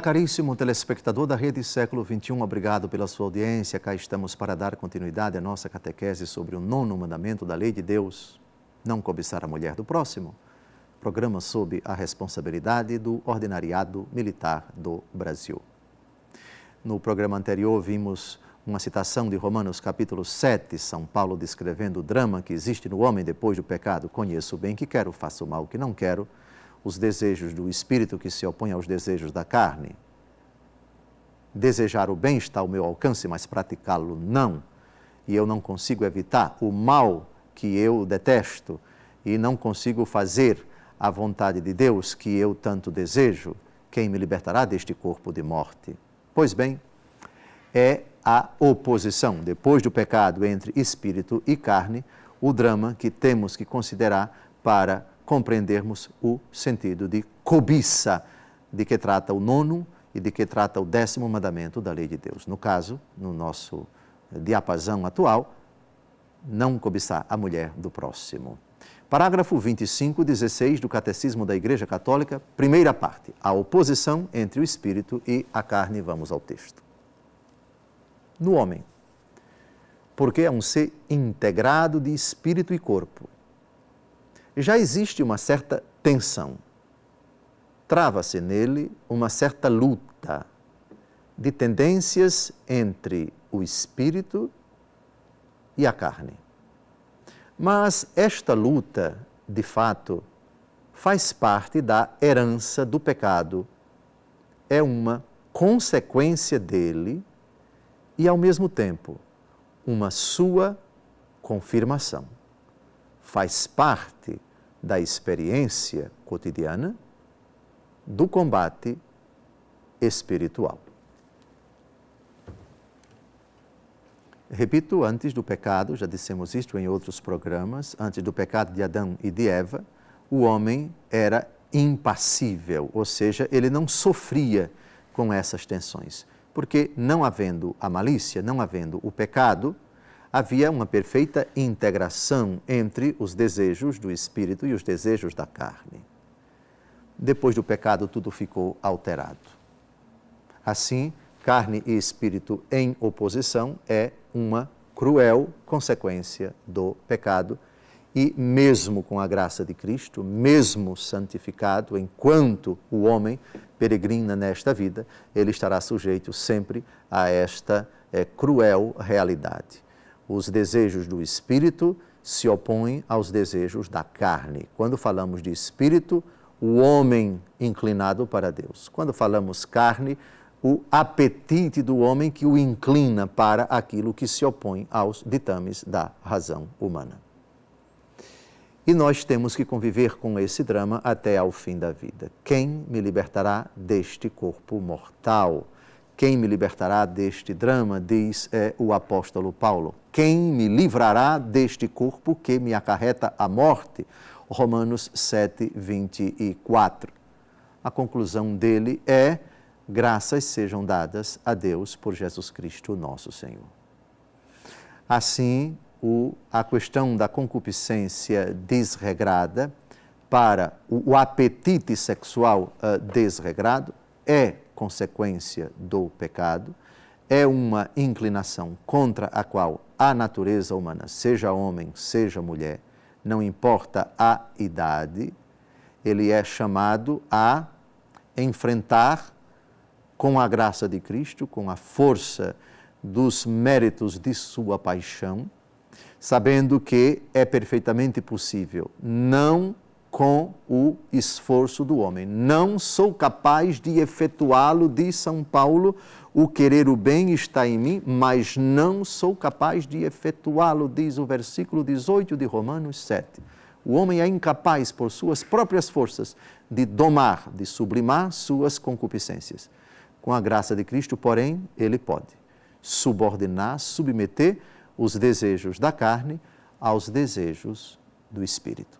Olá, caríssimo telespectador da Rede Século XXI, obrigado pela sua audiência. Cá estamos para dar continuidade à nossa catequese sobre o 9º mandamento da Lei de Deus, não cobiçar a mulher do próximo. Programa sob a responsabilidade do Ordinariado Militar do Brasil. No programa anterior vimos uma citação de Romanos capítulo 7, São Paulo descrevendo o drama que existe no homem depois do pecado. Conheço o bem que quero, faço o mal que não quero. Os desejos do espírito que se opõem aos desejos da carne. Desejar o bem está ao meu alcance, mas praticá-lo não. E eu não consigo evitar o mal que eu detesto e não consigo fazer a vontade de Deus que eu tanto desejo. Quem me libertará deste corpo de morte? Pois bem, é a oposição, depois do pecado, entre espírito e carne, o drama que temos que considerar para compreendermos o sentido de cobiça, de que trata o 9º e de que trata o 10º mandamento da Lei de Deus. No caso, no nosso diapasão atual, não cobiçar a mulher do próximo. Parágrafo 25:16 do Catecismo da Igreja Católica, primeira parte, a oposição entre o espírito e a carne. Vamos ao texto. No homem, porque é um ser integrado de espírito e corpo, já existe uma certa tensão. Trava-se nele uma certa luta de tendências entre o espírito e a carne. Mas esta luta, de fato, faz parte da herança do pecado. É uma consequência dele e, ao mesmo tempo, uma sua confirmação. Faz parte da experiência cotidiana do combate espiritual. Repito, antes do pecado, já dissemos isto em outros programas, antes do pecado de Adão e de Eva, o homem era impassível, ou seja, ele não sofria com essas tensões, porque não havendo a malícia, não havendo o pecado, havia uma perfeita integração entre os desejos do espírito e os desejos da carne. Depois do pecado, tudo ficou alterado. Assim, carne e espírito em oposição é uma cruel consequência do pecado e, mesmo com a graça de Cristo, mesmo santificado, enquanto o homem peregrina nesta vida, ele estará sujeito sempre a esta cruel realidade. Os desejos do espírito se opõem aos desejos da carne. Quando falamos de espírito, o homem inclinado para Deus. Quando falamos carne, o apetite do homem que o inclina para aquilo que se opõe aos ditames da razão humana. E nós temos que conviver com esse drama até ao fim da vida. Quem me libertará deste corpo mortal? Quem me libertará deste drama, diz o apóstolo Paulo. Quem me livrará deste corpo que me acarreta a morte? Romanos 7:24. A conclusão dele é: graças sejam dadas a Deus por Jesus Cristo, nosso Senhor. Assim, a questão da concupiscência desregrada para o apetite sexual desregrado é consequência do pecado, é uma inclinação contra a qual a natureza humana, seja homem, seja mulher, não importa a idade, ele é chamado a enfrentar com a graça de Cristo, com a força dos méritos de sua paixão, sabendo que é perfeitamente possível, não com o esforço do homem. Não sou capaz de efetuá-lo, diz São Paulo, o querer o bem está em mim, mas não sou capaz de efetuá-lo, diz o versículo 18 de Romanos 7. O homem é incapaz, por suas próprias forças, de domar, de sublimar suas concupiscências. Com a graça de Cristo, porém, ele pode subordinar, submeter os desejos da carne aos desejos do Espírito.